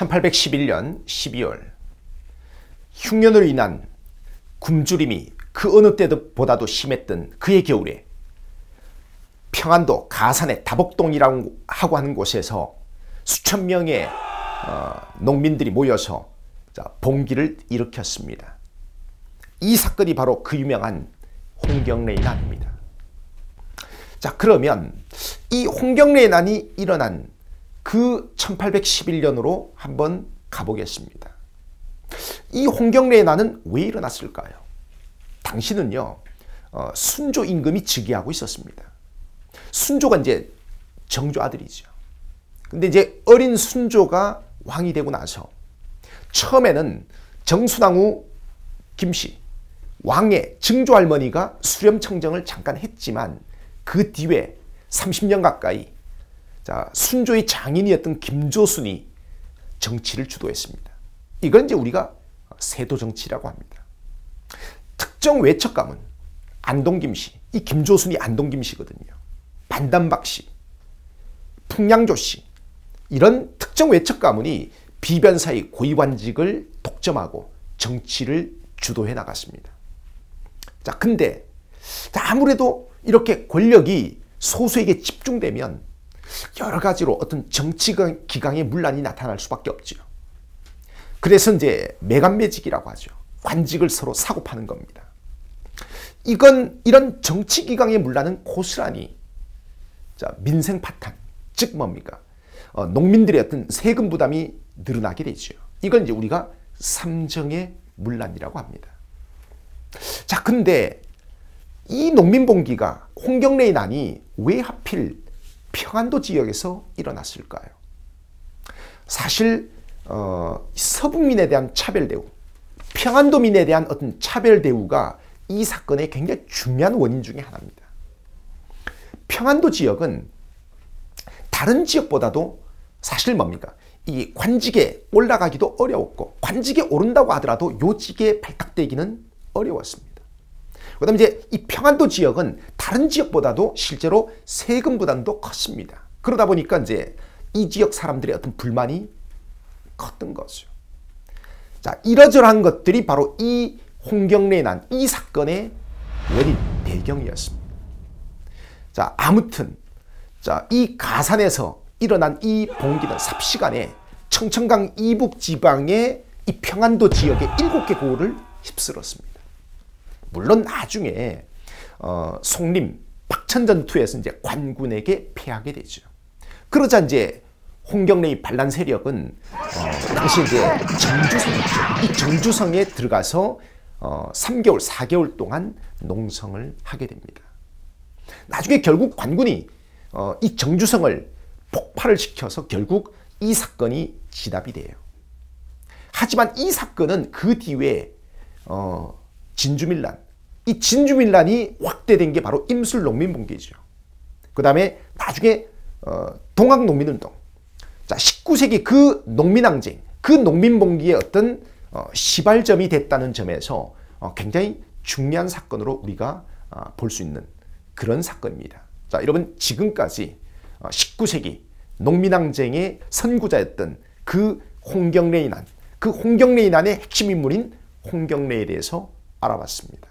1811년 12월 흉년으로 인한 굶주림이 그 어느 때보다도 심했던 그해 겨울에 평안도 가산의 다복동이라고 하고 하는 곳에서 수천 명의 농민들이 모여서 봉기를 일으켰습니다. 이 사건이 바로 그 유명한 홍경래의 난입니다. 자, 그러면 이 홍경래의 난이 일어난 그 1811년으로 한번 가보겠습니다. 이 홍경래의 난은 왜 일어났을까요? 당시는요, 순조 임금이 즉위하고 있었습니다. 순조가 이제 정조 아들이죠. 근데 이제 어린 순조가 왕이 되고 나서 처음에는 정순왕 후 김씨, 왕의 증조 할머니가 수렴청정을 잠깐 했지만 그 뒤에 30년 가까이 순조의 장인이었던 김조순이 정치를 주도했습니다. 이건 이제 우리가 세도 정치라고 합니다. 특정 외척 가문 안동김씨, 이 김조순이 안동김씨거든요. 반단박씨, 풍량조씨, 이런 특정 외척 가문이 비변사의 고위관직을 독점하고 정치를 주도해 나갔습니다. 자, 근데 아무래도 이렇게 권력이 소수에게 집중되면 여러 가지로 어떤 정치 기강의 문란이 나타날 수밖에 없죠. 그래서 이제 매간매직이라고 하죠. 관직을 서로 사고 파는 겁니다. 이런 정치 기강의 문란은 고스란히 민생 파탄, 즉 뭡니까? 농민들의 어떤 세금 부담이 늘어나게 되죠. 이건 이제 우리가 삼정의 문란이라고 합니다. 자, 근데 이 농민봉기가 홍경래의 난이 왜 하필 평안도 지역에서 일어났을까요? 사실 서북민에 대한 차별 대우, 평안도민에 대한 어떤 차별 대우가 이 사건의 굉장히 중요한 원인 중에 하나입니다. 평안도 지역은 다른 지역보다도 사실 뭡니까? 이 관직에 올라가기도 어려웠고 관직에 오른다고 하더라도 요직에 발탁되기는 어려웠습니다. 그 다음에 이제 이 평안도 지역은 다른 지역보다도 실제로 세금 부담도 컸습니다. 그러다 보니까 이제 이 지역 사람들의 어떤 불만이 컸던 거죠. 자, 이러저러한 것들이 바로 이 홍경래의 난, 이 사건의 원인, 배경이었습니다. 자, 아무튼 이 가산에서 일어난 이 봉기는 삽시간에 청천강 이북 지방의 이 평안도 지역의 7개 고을을 휩쓸었습니다. 물론 나중에 송림 박천 전투에서 이제 관군에게 패하게 되죠. 그러자 이제 홍경래의 반란 세력은 당시 이제 정주성이죠. 이 정주성에 들어가서 3개월, 4개월 동안 농성을 하게 됩니다. 나중에 결국 관군이 이 정주성을 폭발을 시켜서 결국 이 사건이 진압이 돼요. 하지만 이 사건은 그 뒤에 진주밀란, 이 진주밀란이 확대된 게 바로 임술농민봉기죠. 그 다음에 나중에 동학농민운동, 19세기 그 농민항쟁, 그 농민봉기의 어떤 시발점이 됐다는 점에서 굉장히 중요한 사건으로 우리가 볼 수 있는 그런 사건입니다. 자, 여러분, 지금까지 19세기 농민항쟁의 선구자였던 그 홍경래의 난, 그 홍경래의 난의 핵심 인물인 홍경래에 대해서 알아봤습니다.